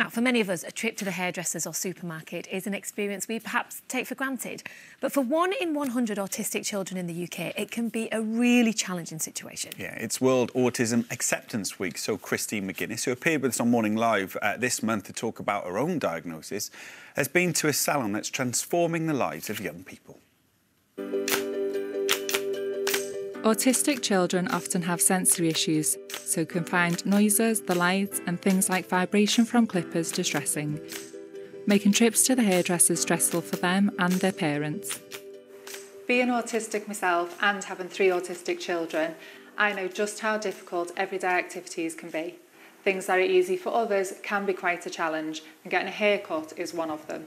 Now, for many of us, a trip to the hairdressers or supermarket is an experience we perhaps take for granted. But for 1 in 100 autistic children in the UK, it can be a really challenging situation. Yeah, it's World Autism Acceptance Week, so Christine McGuinness, who appeared with us on Morning Live this month to talk about her own diagnosis, has been to a salon that's transforming the lives of young people. Autistic children often have sensory issues, so can find noises, the lights and things like vibration from clippers distressing, making trips to the hairdressers stressful for them and their parents. Being autistic myself and having 3 autistic children, I know just how difficult everyday activities can be. Things that are easy for others can be quite a challenge, and getting a haircut is one of them.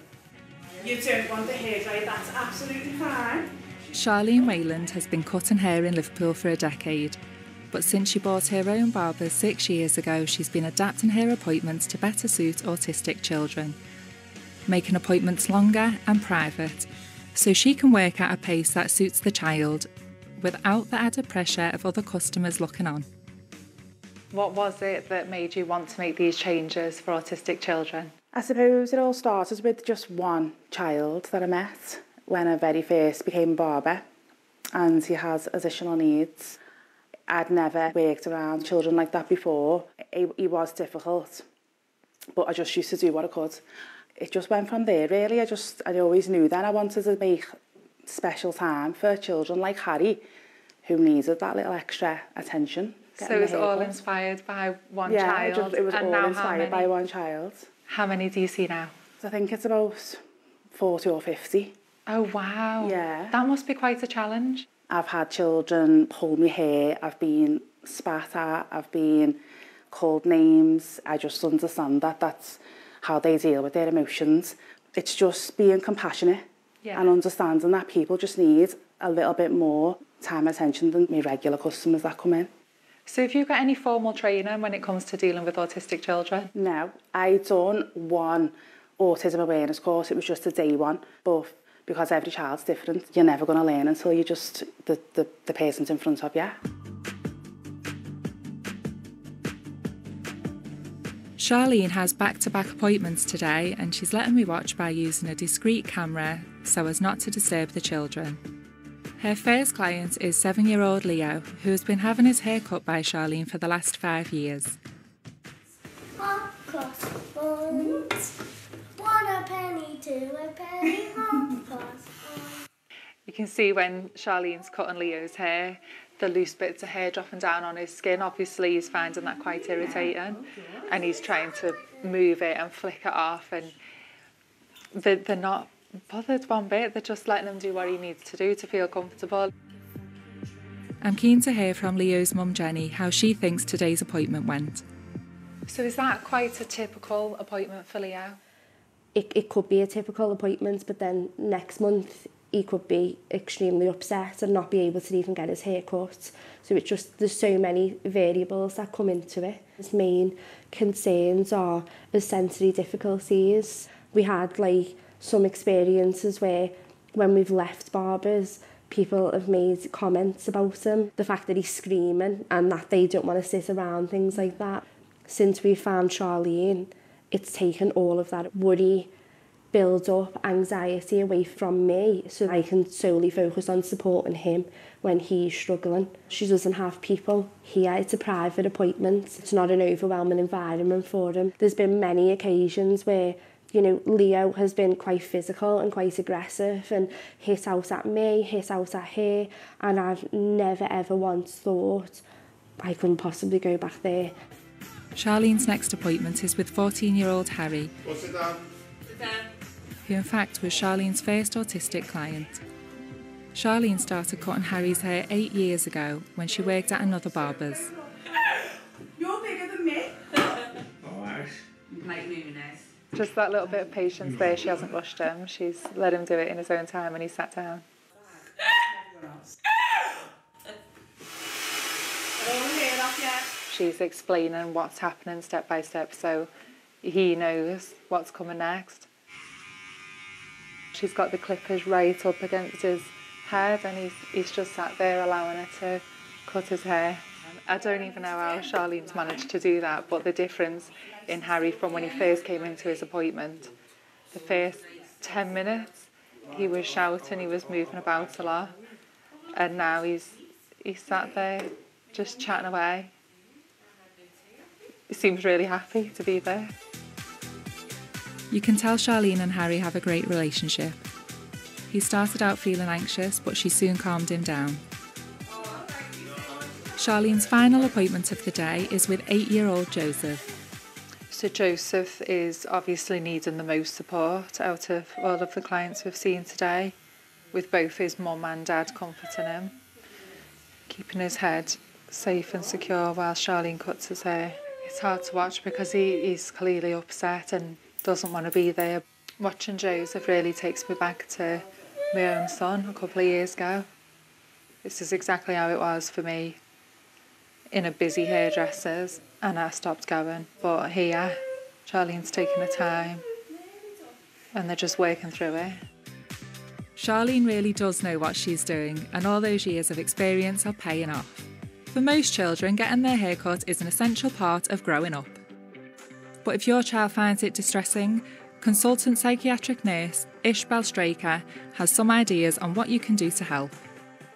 You don't want the hairdryer, that's absolutely fine. Charlene Wayland has been cutting hair in Liverpool for a decade, but since she bought her own barber 6 years ago, she's been adapting her appointments to better suit autistic children, making appointments longer and private, so she can work at a pace that suits the child without the added pressure of other customers looking on. What was it that made you want to make these changes for autistic children? I suppose it all started with just one child that I met when I very first became a barber, and he has additional needs. I'd never worked around children like that before. He was difficult, but I just used to do what I could. It just went from there, really. I always knew then I wanted to make special time for children like Harry, who needed that little extra attention. So it was all inspired by one child? Yeah, it was all inspired by one child. How many do you see now? I think it's about 40 or 50. Oh, wow. Yeah. That must be quite a challenge. I've had children pull my hair, I've been spat at, I've been called names. I just understand that that's how they deal with their emotions. It's just being compassionate and understanding that people just need a little bit more time and attention than my regular customers that come in. So have you got any formal training when it comes to dealing with autistic children? No, I'd done one autism awareness course. It was just a day one, but because every child's different, you're never going to learn until you just, the person's in front of you. Charlene has back-to-back appointments today, and she's letting me watch by using a discreet camera so as not to disturb the children. Her first client is 7-year-old Leo, who has been having his hair cut by Charlene for the last 5 years. Cross buns, 1 a penny, 2 a penny, hop cross. You can see when Charlene's cutting Leo's hair, the loose bits of hair dropping down on his skin. Obviously, he's finding that quite irritating, and he's trying to move it and flick it off, and they're not bothered one bit. They're just letting him do what he needs to do to feel comfortable. I'm keen to hear from Leo's mum Jenny how she thinks today's appointment went. So is that quite a typical appointment for Leo? It could be a typical appointment, but then next month he could be extremely upset and not be able to even get his hair cut. So it's just, there's so many variables that come into it. His main concerns are his sensory difficulties. We had some experiences where when we've left barbers, people have made comments about him, the fact that he's screaming and that they don't want to sit around, things like that. Since we found Charlene, it's taken all of that worry, build up, anxiety away from me, so I can solely focus on supporting him when he's struggling. She doesn't have people here. It's a private appointment. It's not an overwhelming environment for him. There's been many occasions where Leo has been quite physical and quite aggressive and hit out at me, hit out at her, and I've never ever once thought I couldn't possibly go back there. Charlene's next appointment is with 14-year-old Harry, who in fact was Charlene's first autistic client. Charlene started cutting Harry's hair 8 years ago when she worked at another barber's. You're bigger than me. Alright. Make me nice. Just that little bit of patience there. She hasn't rushed him. She's let him do it in his own time and he sat down. She's explaining what's happening step by step so he knows what's coming next. She's got the clippers right up against his head and he's just sat there allowing her to cut his hair. I don't even know how Charlene's managed to do that, but the difference in Harry from when he first came into his appointment, the first 10 minutes, he was shouting, he was moving about a lot, and now he's sat there just chatting away. He seems really happy to be there. You can tell Charlene and Harry have a great relationship. He started out feeling anxious, but she soon calmed him down. Charlene's final appointment of the day is with 8-year-old Joseph. So Joseph is obviously needing the most support out of all of the clients we've seen today, with both his mum and dad comforting him, keeping his head safe and secure while Charlene cuts his hair. It's hard to watch because he's clearly upset and doesn't want to be there. Watching Joseph really takes me back to my own son a couple of years ago. This is exactly how it was for me in a busy hairdresser's, and I stopped going. But here, Charlene's taking the time and they're just working through it. Charlene really does know what she's doing, and all those years of experience are paying off. For most children, getting their hair cut is an essential part of growing up. But if your child finds it distressing, consultant psychiatric nurse Ishbel Straker has some ideas on what you can do to help.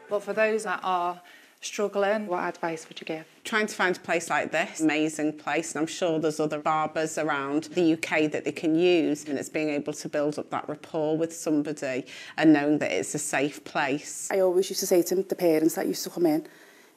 But for those that are struggling, what advice would you give? Trying to find a place like this, amazing place, and I'm sure there's other barbers around the UK that they can use, and it's being able to build up that rapport with somebody and knowing that it's a safe place. I always used to say to the parents that used to come in,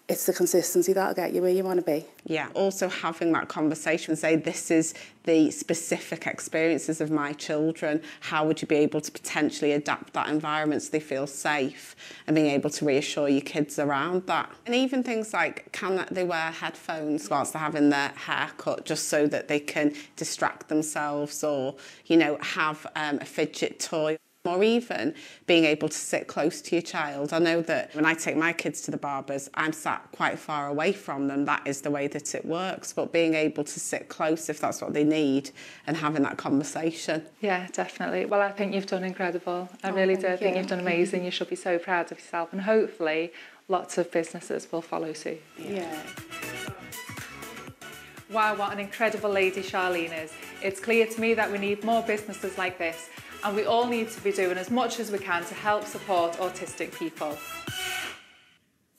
it's the consistency that'll get you where you want to be. Yeah, also having that conversation and say, this is the specific experiences of my children. How would you be able to potentially adapt that environment so they feel safe, and being able to reassure your kids around that. And even things like, can they wear headphones whilst they're having their hair cut, just so that they can distract themselves, or, you know, have a fidget toy. Or even being able to sit close to your child. I know that when I take my kids to the barbers, I'm sat quite far away from them. That is the way that it works. But being able to sit close if that's what they need, and having that conversation. Yeah, definitely. Well, I think you've done incredible. I really do. I think you've done amazing. You should be so proud of yourself, and hopefully lots of businesses will follow suit. Yeah. Wow, what an incredible lady Charlene is. It's clear to me that we need more businesses like this, and we all need to be doing as much as we can to help support autistic people.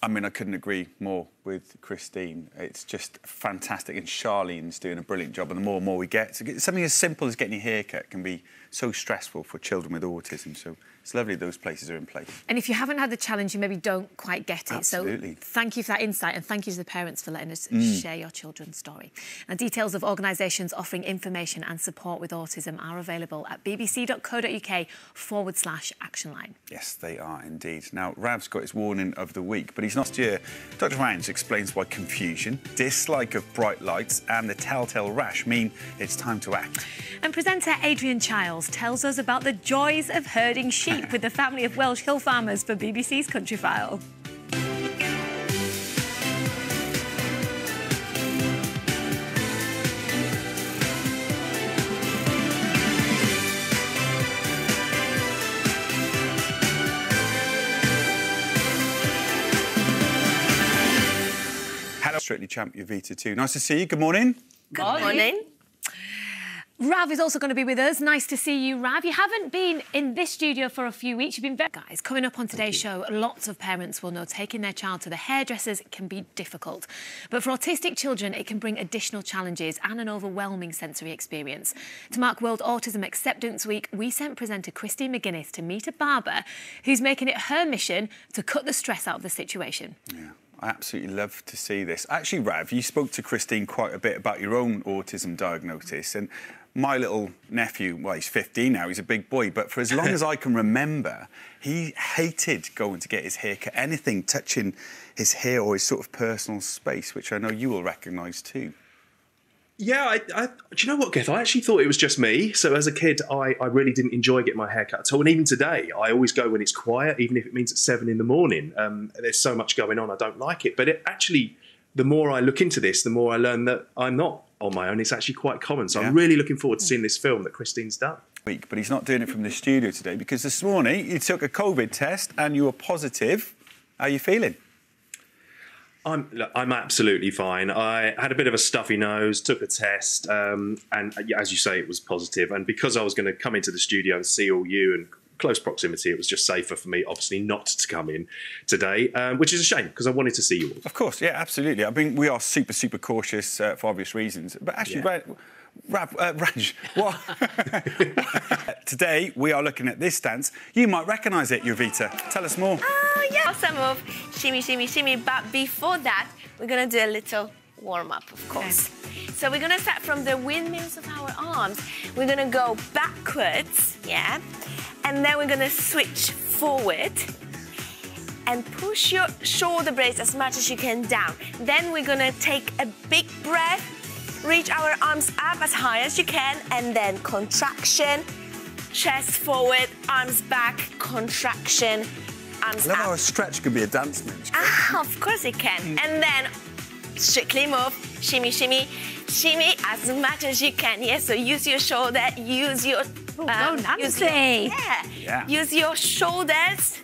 I mean, I couldn't agree more with Christine. It's just fantastic, and Charlene's doing a brilliant job, and the more and more we get, something as simple as getting your hair cut can be so stressful for children with autism, so it's lovely those places are in place. And if you haven't had the challenge, you maybe don't quite get it. Absolutely. So thank you for that insight, and thank you to the parents for letting us share your children's story. And details of organisations offering information and support with autism are available at bbc.co.uk/actionline. Yes, they are indeed. Now, Rav's got his warning of the week, but he's not here. Dr. Ryan's explains why confusion, dislike of bright lights and the telltale rash mean it's time to act. And presenter Adrian Childs tells us about the joys of herding sheep with the family of Welsh hill farmers for BBC's Country File. Hello, Strictly Champion Vita 2. Nice to see you. Good morning. Good morning. Rav is also going to be with us. Nice to see you, Rav. You haven't been in this studio for a few weeks. You've been very... Guys, coming up on today's show, lots of parents will know taking their child to the hairdressers can be difficult. But for autistic children, it can bring additional challenges and an overwhelming sensory experience. To mark World Autism Acceptance Week, we sent presenter Christine McGuinness to meet a barber who's making it her mission to cut the stress out of the situation. Yeah. I absolutely love to see this. Actually, Rav, you spoke to Christine quite a bit about your own autism diagnosis, and my little nephew, well, he's 15 now, he's a big boy, but for as long as I can remember, he hated going to get his hair cut, anything touching his hair or his sort of personal space, which I know you will recognise too. Yeah, do you know what, Geth? I actually thought it was just me. So as a kid, I really didn't enjoy getting my hair cut at all. And even today, I always go when it's quiet, even if it means it's 7 in the morning. There's so much going on, I don't like it. But actually, the more I look into this, the more I learn that I'm not on my own. It's actually quite common. So I'm really looking forward to seeing this film that Christine's done. But he's not doing it from the studio today because this morning you took a COVID test and you were positive. How are you feeling? I'm absolutely fine. I had a bit of a stuffy nose, took a test, and as you say, it was positive. And because I was going to come into the studio and see all you and close proximity, it was just safer for me, obviously, not to come in today, which is a shame because I wanted to see you all. Of course, yeah, absolutely. I mean, we are super, super cautious for obvious reasons. But actually, Raj, what? Today we are looking at this dance. You might recognise it, Jovita. Tell us more. Oh, yeah. Awesome move. Shimmy, shimmy, shimmy. But before that, we're going to do a little warm-up, of course. Okay. So we're going to start from the windmills of our arms. We're going to go backwards, yeah? And then we're going to switch forward and push your shoulder blades as much as you can down. Then we're going to take a big breath. Reach our arms up as high as you can, and then contraction, chest forward, arms back, contraction, arms up. I love how a stretch could be a dance move. Of course it can. And then strictly move, shimmy, shimmy, shimmy as much as you can. Yeah, so use your shoulder, use your... Use your shoulders